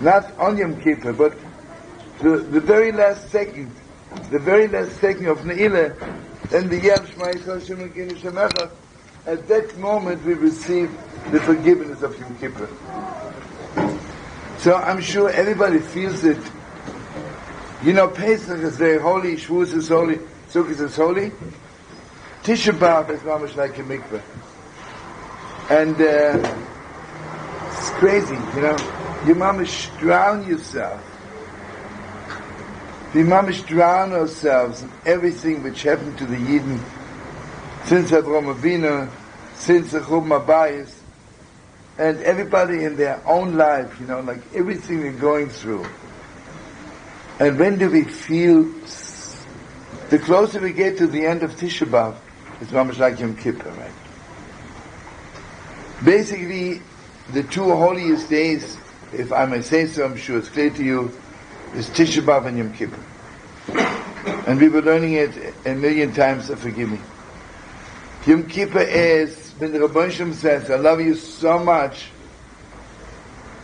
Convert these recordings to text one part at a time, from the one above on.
not on Yom Kippur, but the very last second of Ne'ilah, then the Yom Shema Yisrael Hashem Elokeinu Hashem Echad. At that moment we receive the forgiveness of Yom Kippur. So I'm sure everybody feels it. You know, Pesach is very holy, Shavuos is holy, Sukkot is holy. Tishaa B'Av is mamish like a mikveh. And it's crazy, you know. You mamish drown yourself. We mamish drown ourselves in everything which happened to the Yidden since Avraham Avinu, since the Churban Habayis, and everybody in their own life, you know, like everything they're going through. And when do we feel, the closer we get to the end of Tishaa B'Av, it's mamish like Yom Kippur, right? Basically, the two holiest days, if I may say so, I'm sure it's clear to you, is Tishaa B'Av and Yom Kippur. And we were learning it a million times, so forgive me. Yom Kippur is, when the Rabbi Shem says, I love you so much,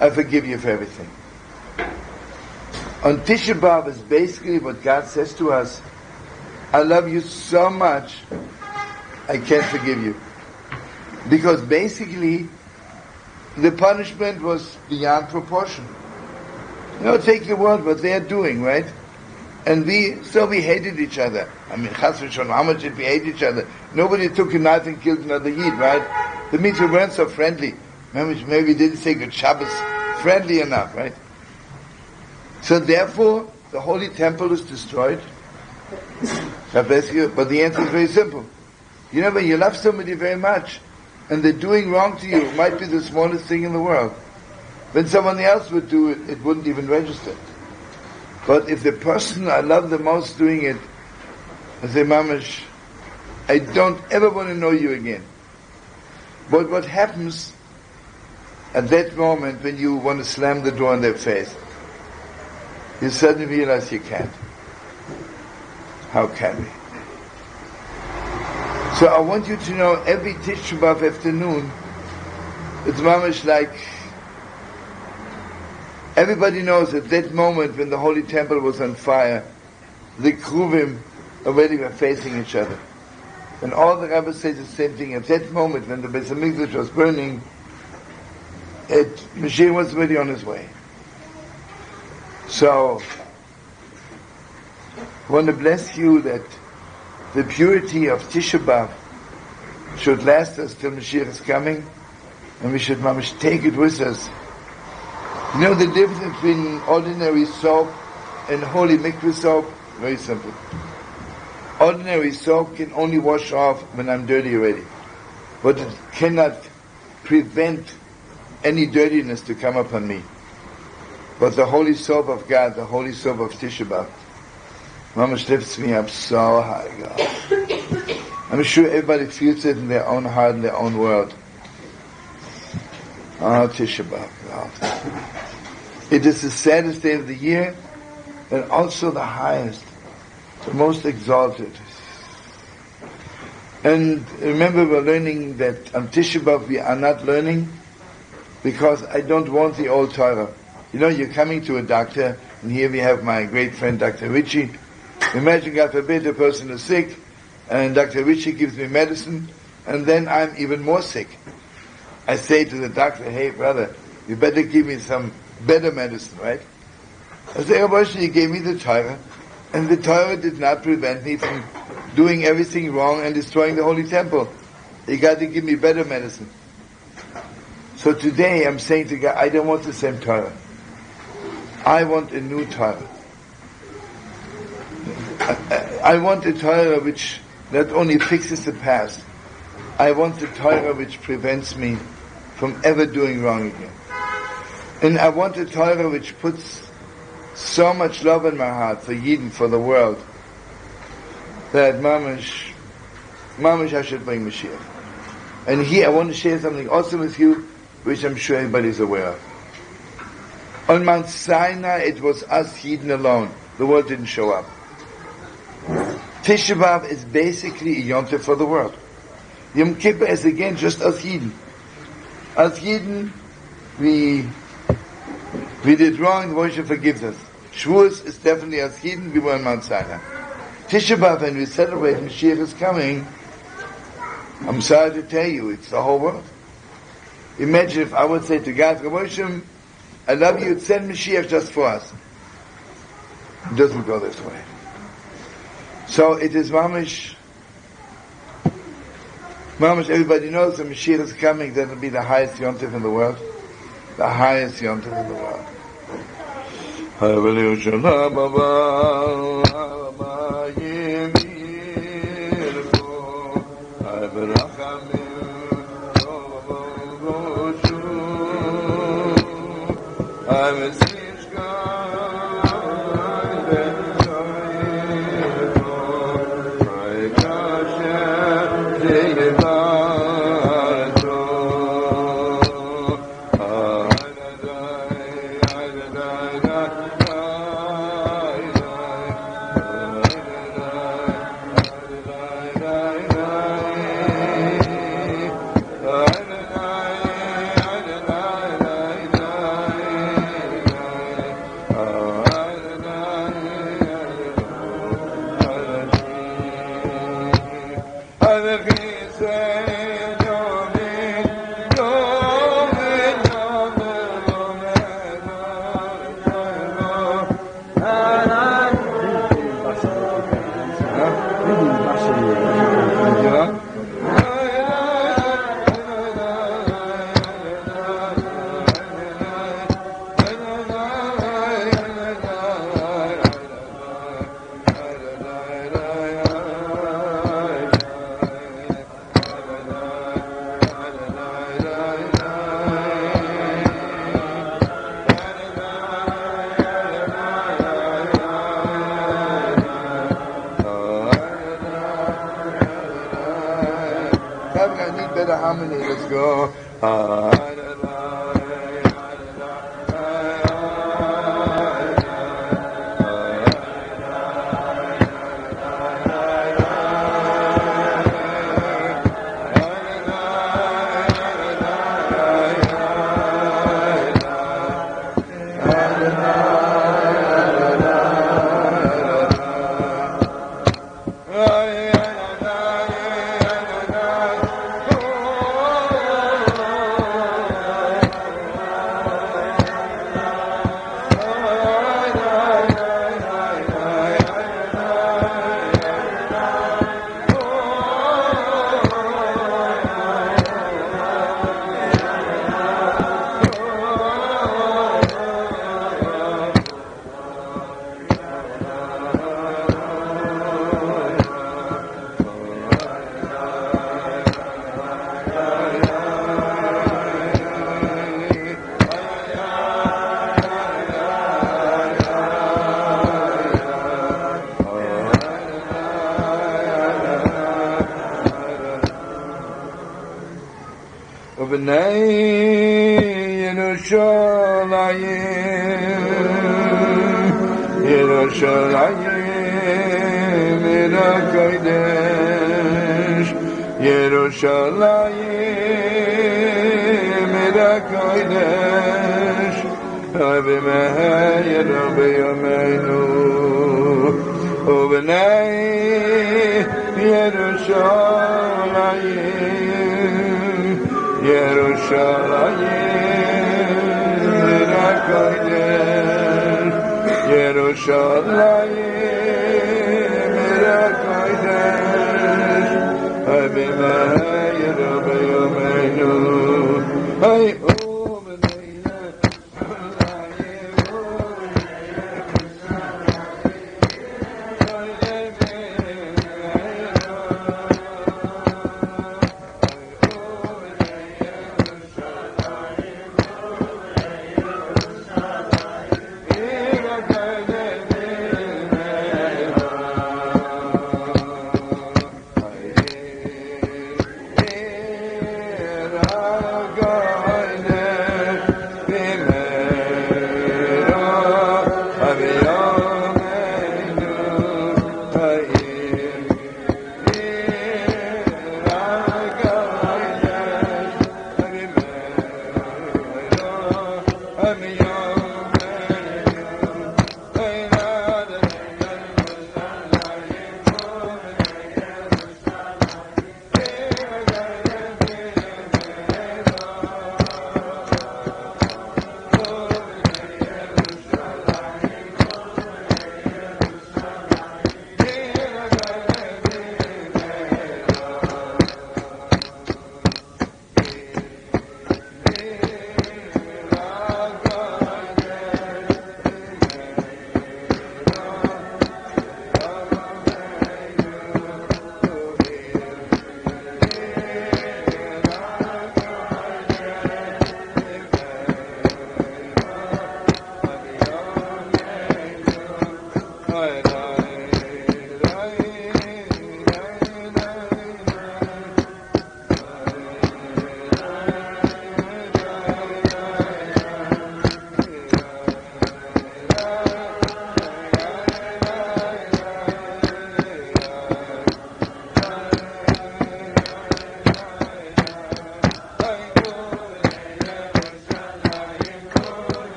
I forgive you for everything. On Tishaa B'Av is basically what God says to us, I love you so much, I can't forgive you. Because basically, the punishment was beyond proportion. You know, take your word, what they are doing, right? And we hated each other. I mean, Chas v'Shalom, how much did we hate each other? Nobody took a knife and killed another Yid, right? That means we weren't so friendly. Maybe we didn't say good Shabbos friendly enough, right? So therefore, the Holy Temple is destroyed. But the answer is very simple. You know, when you love somebody very much, and they're doing wrong to you, it might be the smallest thing in the world. When someone else would do it, it wouldn't even register. But if the person I love the most doing it, I say, Mamash, I don't ever want to know you again. But what happens at that moment when you want to slam the door in their face? You suddenly realize you can't. How can we? So I want you to know every Tishaa B'Av afternoon, it's mamish like, everybody knows at that moment when the Holy Temple was on fire, the Kruvim already were facing each other. And all the rabbis say the same thing. At that moment when the Beis HaMikdash was burning, Mashiach was already on his way. So, I want to bless you that the purity of Tishaa B'Av should last us till Mashiach is coming, and we should mamish take it with us. You know the difference between ordinary soap and holy mikveh soap? Very simple. Ordinary soap can only wash off when I'm dirty already, but it cannot prevent any dirtiness to come upon me. But the holy soap of God, the holy soap of Tishaa B'Av, mamash lifts me up so high, God. I'm sure everybody feels it in their own heart, in their own world. Oh, Tishaa B'Av. Oh. It is the saddest day of the year, and also the highest, the most exalted. And remember, we're learning that on Tishaa B'Av we are not learning because I don't want the old Torah. You know, you're coming to a doctor, and here we have my great friend Dr. Ritchie. Imagine, God forbid, a person is sick, and Dr. Ritchie gives me medicine, and then I'm even more sick. I say to the doctor, hey brother, you better give me some better medicine, right? I say, Rabbi, you gave me the Torah, and the Torah did not prevent me from doing everything wrong and destroying the Holy Temple. You got to give me better medicine. So today I'm saying to God, I don't want the same Torah. I want a new Torah. I want a Torah which not only fixes the past, I want a Torah which prevents me from ever doing wrong again. And I want a Torah which puts so much love in my heart for Yidden, for the world, that mamish I should bring Mashiach. And here I want to share something also with you, which I'm sure everybody's aware of. On Mount Sinai, it was us Yidden alone. The world didn't show up. Tishaa B'Av is basically a Yom Tov for the world. Yom Kippur is again just us Yidden. As Yidden, we We did wrong, Moshe forgives us. Shavuos is definitely as Yidden, we were in Mount Sinai. Tishaa B'Av, when we celebrate Mashiach is coming, I'm sorry to tell you, it's the whole world. Imagine if I would say to God, Moshe, I love you, send Mashiach just for us. It doesn't go this way. So it is mamish, everybody knows that Mashiach is coming, that will be the highest yontif in the world. The highest yontif in the world. Let's go.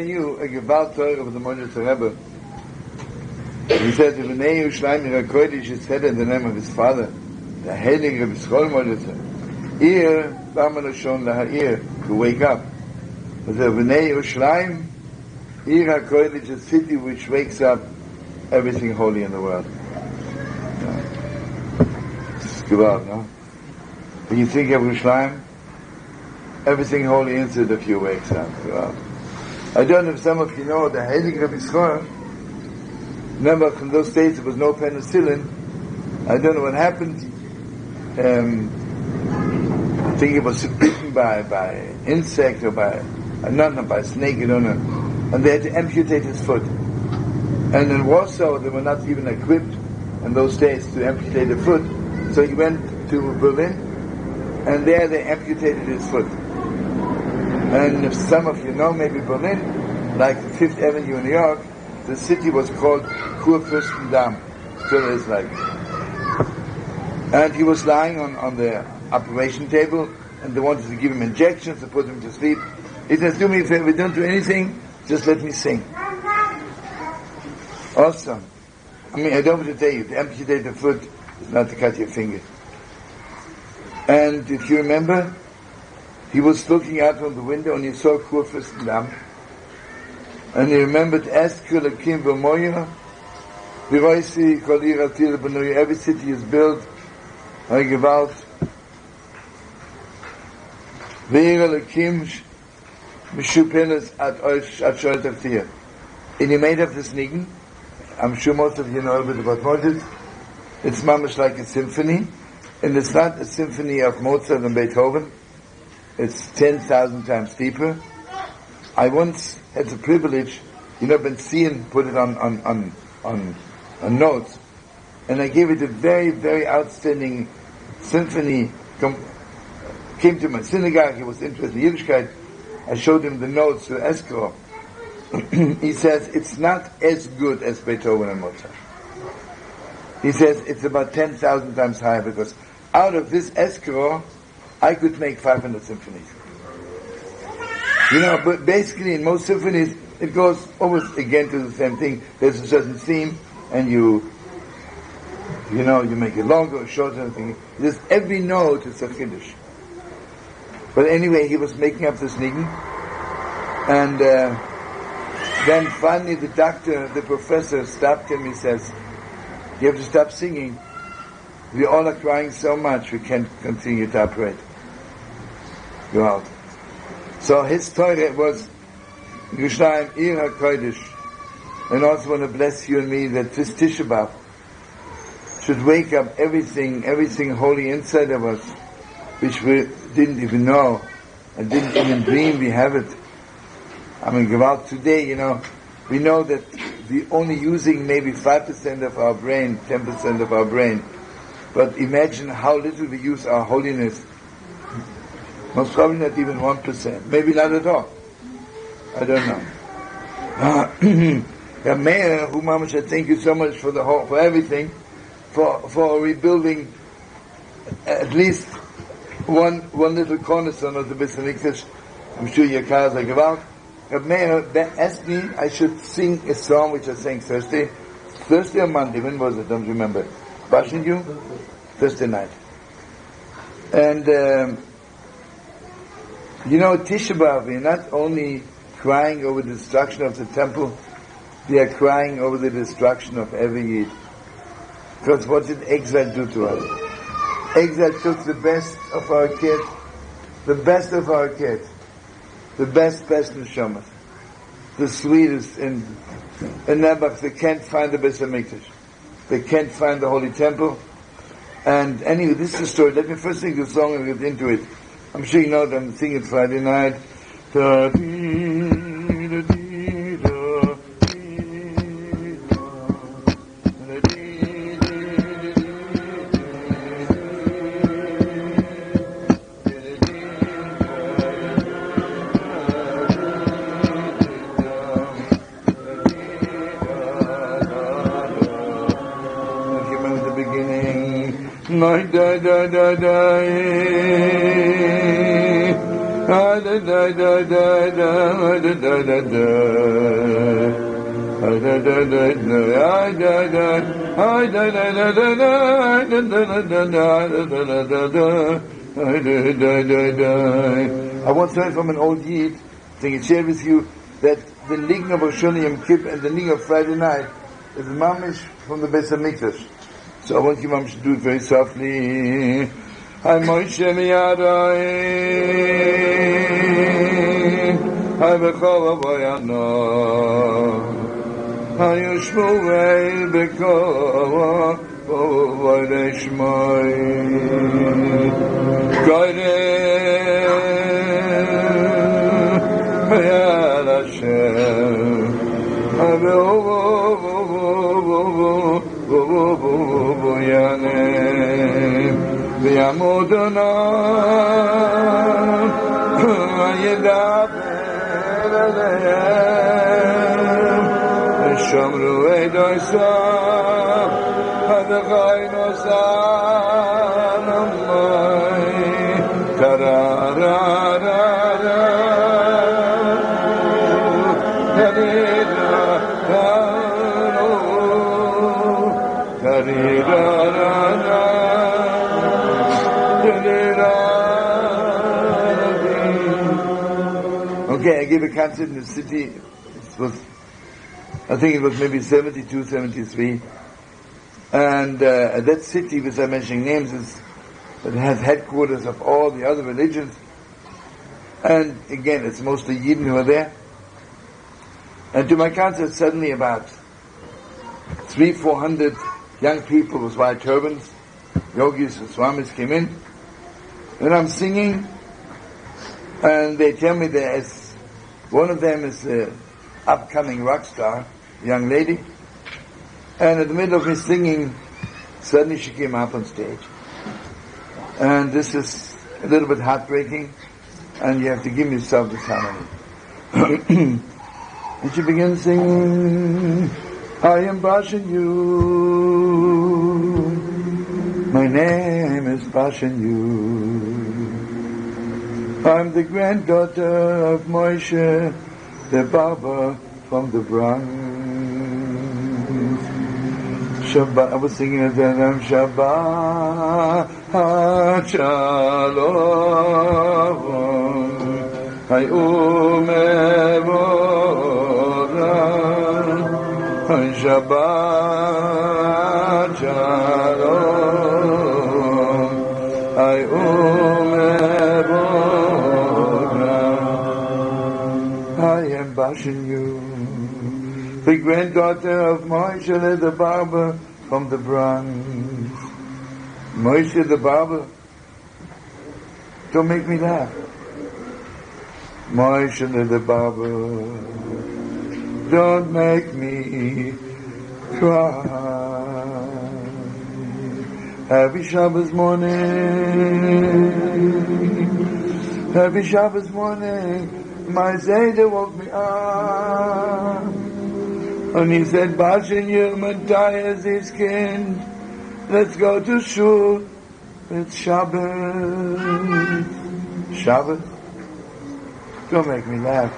you a Gewalt Torah of the Moshe Rebbe. He said, V'nei Yerushalayim Ira Kodesh, he said in the name of his father, the Heilige Rebbe Schol Moshe, Ir, B'amalashon Laha'ir, to wake up. He said, V'nei Yerushalayim Ira Kodesh, a city which wakes up everything holy in the world. It's Gewalt, no? When you think of Yerushalayim, everything holy inside of you wakes up. Gewalt. I don't know if some of you know the Heilige Rebbe Schol. Remember, from those days there was no penicillin. I don't know what happened. I think it was bitten by insect or by a snake, I don't know. And they had to amputate his foot. And in Warsaw, they were not even equipped in those days to amputate a foot. So he went to Berlin, and there they amputated his foot. And if some of you know, maybe Berlin, like Fifth Avenue in New York, the city was called Kurfürstendamm. Still is like. And he was lying on the operation table, and they wanted to give him injections to put him to sleep. He says, do me a favor, don't do anything, just let me sing. Awesome. I mean, I don't want to tell you, to amputate the foot is not to cut your finger. And if you remember, he was looking out from the window and he saw Kurfürstendamm. And he remembered, every city is built by Gewalt. And he made up this niggin. I'm sure most of you know about Moses. It's mamish like a symphony. And it's not a symphony of Mozart and Beethoven. It's 10,000 times deeper. I once had the privilege, Benzin put it on notes, and I gave it a very, very outstanding symphony. Came to my synagogue, he was interested in Yiddishkeit. I showed him the notes to Escrow. He says, it's not as good as Beethoven and Mozart. He says, it's about 10,000 times higher, because out of this Escrow, I could make 500 symphonies. But basically in most symphonies, it goes almost again to the same thing. There's a certain theme, and you make it longer or shorter. There's every note is a chiddush. But anyway, he was making up this niggin, and then finally the professor stopped him. He says, "You have to stop singing. We all are crying so much, we can't continue to operate. Go out." So his Torah was Yerushalayim Ir HaKodesh. And also want to bless you and me that this Tishaa B'Av should wake up everything holy inside of us, which we didn't even know and didn't even dream we have it. I mean, Gewalt today, we know that we're only using maybe 5% of our brain, 10% of our brain. But imagine how little we use our holiness. Most probably not even 1%. Maybe not at all. I don't know. Mayor, thank you so much for everything, for rebuilding at least one little cornerstone of the Beis Hamikdash. I'm sure your cars are Gewalt. Mayor asked me I should sing a song which I sang Thursday or Monday. When was it? Don't remember. Bashing you? Thursday night. And Tishaa B'Av, we're not only crying over the destruction of the temple, we are crying over the destruction of every Yid. Because what did exile do to us? Exile took the best of our kids, the best neshamas, the sweetest in Nebuch. They can't find the Beis Hamikdash. They can't find the Holy Temple. And anyway, this is the story. Let me first sing the song and get into it. I'm sure you know that I'm singing Friday night. I once heard from an old Yid, I think he shared with you, that the Lign of Roshon Yom Kippur and the Lign of Friday night is mamish from the Beis HaMikdash. So I want you mamish to do it very softly. Hay Moshe miyaday, hay bechol avoyano, hay Shmuel bechol avoyde shmoy, goyre meyal Hashem, hay be'ovoyanem, V'yamodona yedaber aleim v'shomru eidosav hadachaynosan amay tarararara tarirarara. Okay, I gave a concert in the city. I think it was maybe 72, 73. And that city, which I'm mentioning names, it has headquarters of all the other religions. And again, it's mostly Yidden who are there. And to my concert, suddenly about 300-400 young people with white turbans, yogis and swamis came in. And I'm singing, and they tell me one of them is an upcoming rock star, a young lady, and in the middle of me singing, suddenly she came up on stage. And this is a little bit heartbreaking, and you have to give yourself this harmony. And she begins singing, I am Bashan you, my name is Bashan you. I'm the granddaughter of Moshe, the barber from the Bronx. Shabbat, I was singing at that time, Shabbat Shalom, Hay Umevoran, Hay Shabbat Shalom, Hay Umevoran, I am Bashan you, the granddaughter of Moshe the barber from the Bronx. Moshe the barber, don't make me laugh. Moshe the barber, don't make me cry. Happy Shabbos morning, happy Shabbos morning, my Zayda woke me up. And he said, Bashan you, Matthias is kind. Let's go to shul. It's Shabbos. Shabbos? Don't make me laugh.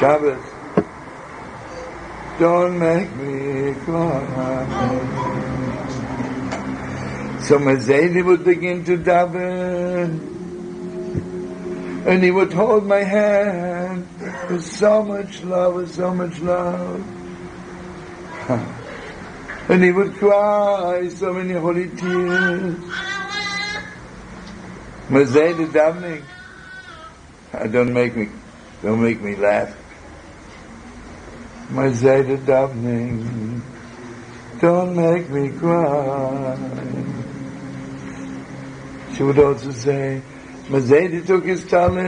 Shabbos. Don't make me cry. So Mazaydi would begin to daven. And he would hold my hand with so much love, And he would cry so many holy tears. Mazayda davening. Don't make me laugh. Mazayda davening. Don't make me cry. She would also say, Mazayda took his talent,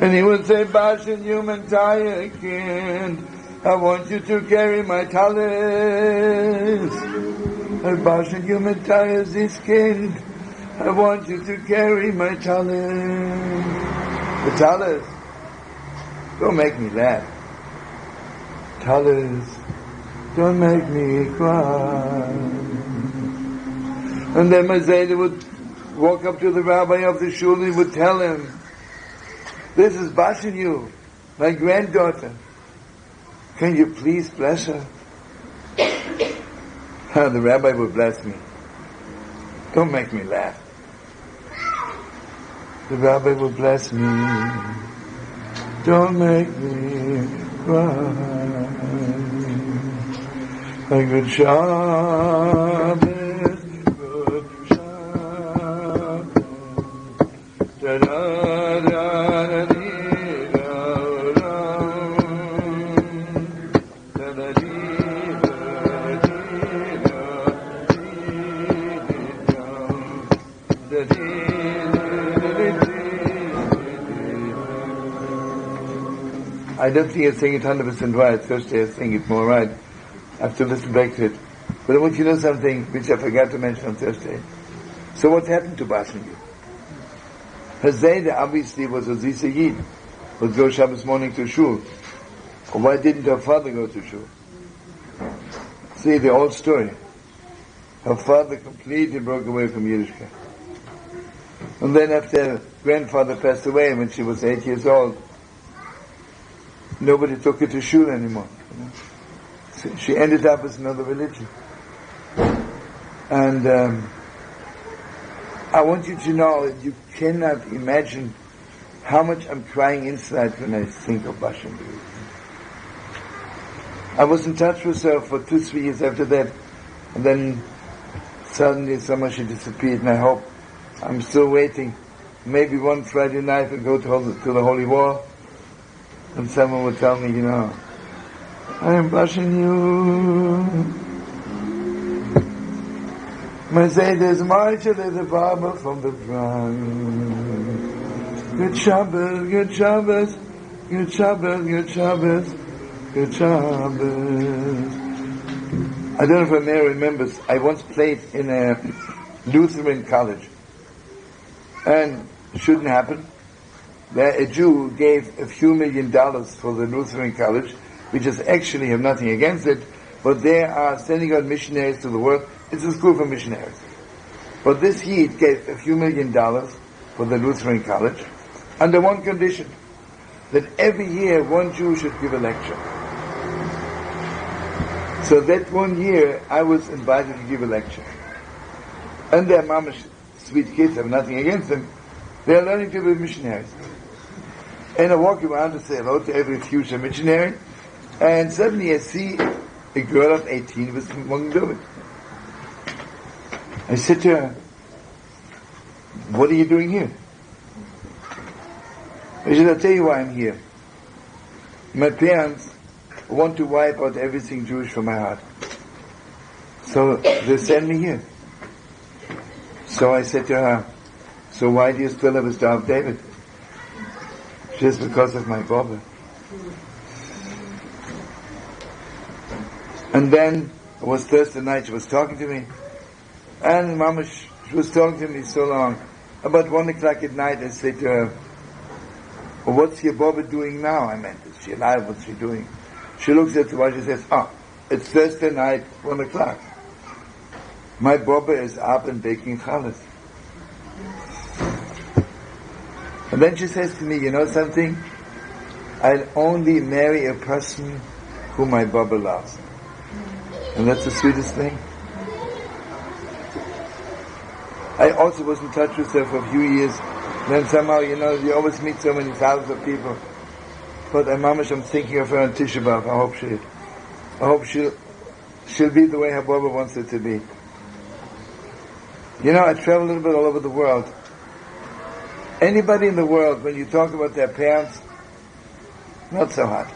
and he would say, Bashan, you entire kind, I want you to carry my talent. Bashan, you entire this kind, I want you to carry my talent. The talent, don't make me laugh. Talent, don't make me cry. And then Mazayda would walk up to the rabbi of the shul and would tell him, this is Bashanyu, my granddaughter. Can you please bless her? The rabbi would bless me. Don't make me laugh. The rabbi would bless me. Don't make me cry. A good Shabbos, good Shabbos. Da da da da I don't think I sing it 100% right. Thursday I sing it more right. I have to listen back to it. But I want you to know something which I forgot to mention on Thursday. So what happened to Bashanyu? Her Zayda obviously was a Zisa Yid. Would go Shabbos morning to shul. Or why didn't her father go to shul? See, the old story. Her father completely broke away from Yiddishkeit. And then after her grandfather passed away when she was 8 years old, nobody took her to shul anymore. So she ended up as another religion. And I want you to know, you cannot imagine how much I'm crying inside when I think of Bashanyu. I was in touch with her for 2-3 years after that, and then suddenly somehow she disappeared, and I hope, I'm still waiting. Maybe one Friday night I'll go to the Holy Wall, and someone will tell me, you know, I am Bashanyu. My Zayda is Marcha, there's a Baba from the front. Good Shabbos, good Shabbos, good Shabbos, good Shabbos, good Shabbos. I don't know if Mary remembers, I once played in a Lutheran college. And it shouldn't happen. A Jew gave a few $1,000,000 for the Lutheran college, which is actually have nothing against it, but they are sending out missionaries to the world. It's a school for missionaries. But this Yid gave a few $1,000,000 for the Lutheran college, under one condition, that every year one Jew should give a lecture. So that one year I was invited to give a lecture. And their mamash, sweet kids, have nothing against them. They are learning to be missionaries. And I walk around to say hello to every future missionary, and suddenly I see a girl of 18 with one doing. I said to her, what are you doing here? I said, I'll tell you why I'm here. My parents want to wipe out everything Jewish from my heart. So they send me here. So I said to her, so why do you still have a Star of David? She says, because of my Baba. And then it was Thursday night, she was talking to me. And Mama, she was talking to me so long. About 1 o'clock at night, I said to her, well, what's your Baba doing now? I meant, is she alive? What's she doing? She looks at the watch and says, it's Thursday night, 1 o'clock. My Baba is up and baking challah. And then she says to me, you know something? I'll only marry a person who my Baba loves. And that's the sweetest thing. I also was in touch with her for a few years. Then somehow, you know, you always meet so many thousands of people. But I'm thinking of her on Tishaa B'Av. I hope she'll be the way her Baba wants her to be. You know, I travel a little bit all over the world. Anybody in the world, when you talk about their parents, not so hot.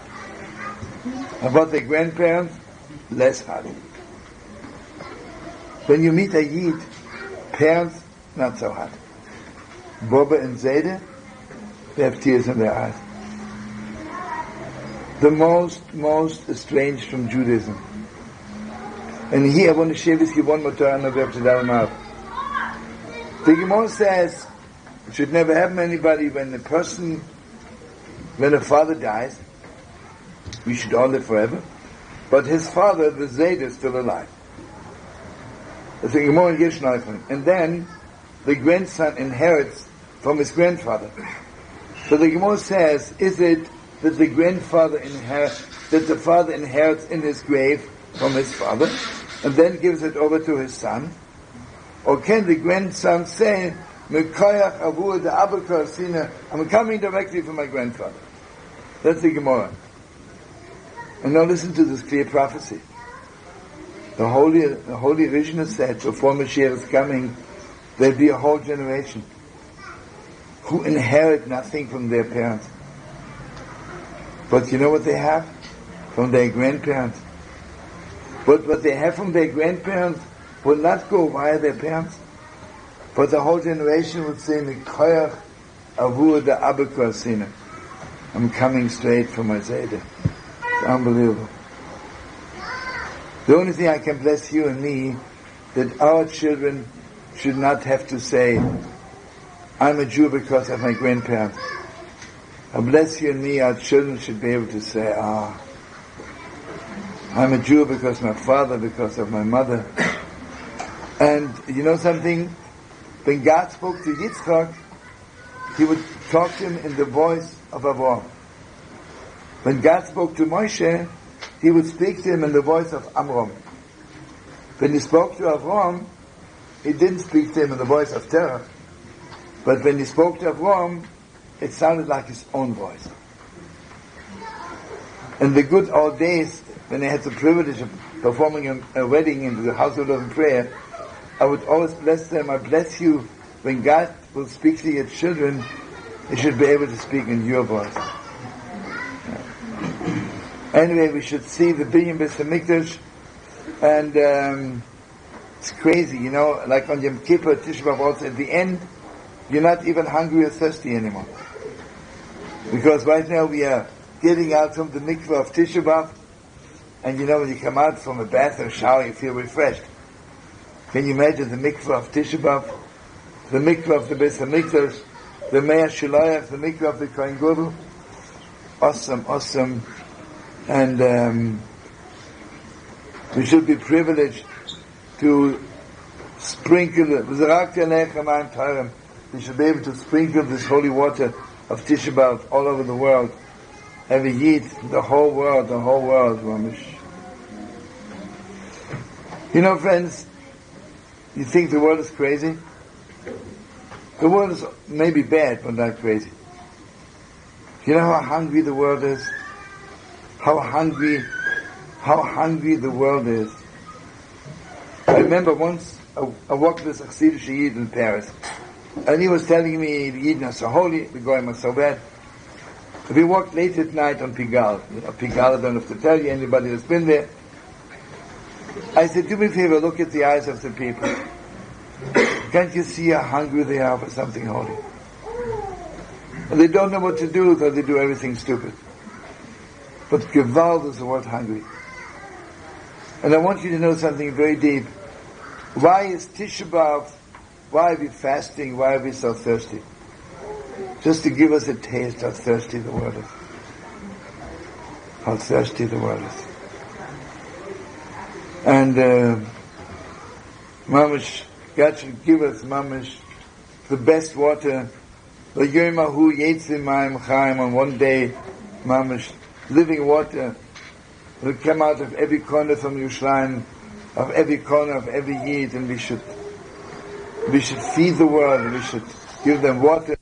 About their grandparents, less hot. When you meet a Yid, parents, not so hot. Baba and Zayda, they have tears in their eyes. The most estranged from Judaism. And here I want to share with you one more time of Rabbi. The Gemara says it should never happen to anybody when a father dies, we should all live forever, but his father, the Zayda, is still alive. That's the Gemara in Yishnaifin. And then the grandson inherits from his grandfather. So the Gemara says, is it that the father inherits in his grave from his father, and then gives it over to his son? Or can the grandson say, I'm coming directly from my grandfather? That's the Gemara. And now listen to this clear prophecy. The holy Rishna said, before Mashiach is coming, there'll be a whole generation who inherit nothing from their parents. But you know what they have? From their grandparents. But what they have from their grandparents will not go via their parents. But the whole generation would say, Mikoyach avur da abekar sina. I'm coming straight from my Zayda. It's unbelievable. The only thing I can bless you and me, that our children should not have to say, I'm a Jew because of my grandparents. I bless you and me, our children should be able to say, I'm a Jew because my father, because of my mother. And you know something? When God spoke to Yitzchak, He would talk to him in the voice of Avraham. When God spoke to Moshe, He would speak to him in the voice of Amram. When He spoke to Avraham, He didn't speak to him in the voice of Terach. But when He spoke to Avraham, it sounded like His own voice. In the good old days, when I had the privilege of performing a wedding in the household of prayer, I would always bless them. I bless you. When God will speak to your children, He should be able to speak in your voice. Anyway, we should see the Binyan Beis HaMikdash, and it's crazy, you know, like on Yom Kippur, Tishaa B'Av also, at the end, you're not even hungry or thirsty anymore. Because right now we are getting out from the mikveh of Tishaa B'Av, and you know, when you come out from a bath or shower, you feel refreshed. Can you imagine the mikveh of Tishaa B'Av, the mikveh of the Beis HaMikdash, the Meah Shilayach, the mikveh of the Kohen Gadol? Awesome. And we should be privileged to sprinkle it. We should be able to sprinkle this holy water of Tishaa B'Av all over the world. Every Yid, the whole world, Mamish. You know, friends, you think the world is crazy? The world is maybe bad, but not crazy. You know how hungry the world is? How hungry the world is. I remember once I walked with a Chassidish Yid in Paris, and he was telling me the Yidden are so holy, the Goyim are so bad. We walked late at night on Pigalle. You know, Pigalle, I don't have to tell you, anybody that's been there. I said, do me a favor, look at the eyes of the people. Can't you see how hungry they are for something holy? And they don't know what to do, so they do everything stupid. But Gewalt is the word hungry. And I want you to know something very deep. Why is Tishaa B'Av, why are we fasting, why are we so thirsty? Just to give us a taste how thirsty the world is. How thirsty the world is. And Mamish, God should give us, Mamish, the best water. On one day, Mamish, living water will come out of every corner from Yerushalayim, of every corner of every Yid, and we should feed the world, and we should give them water.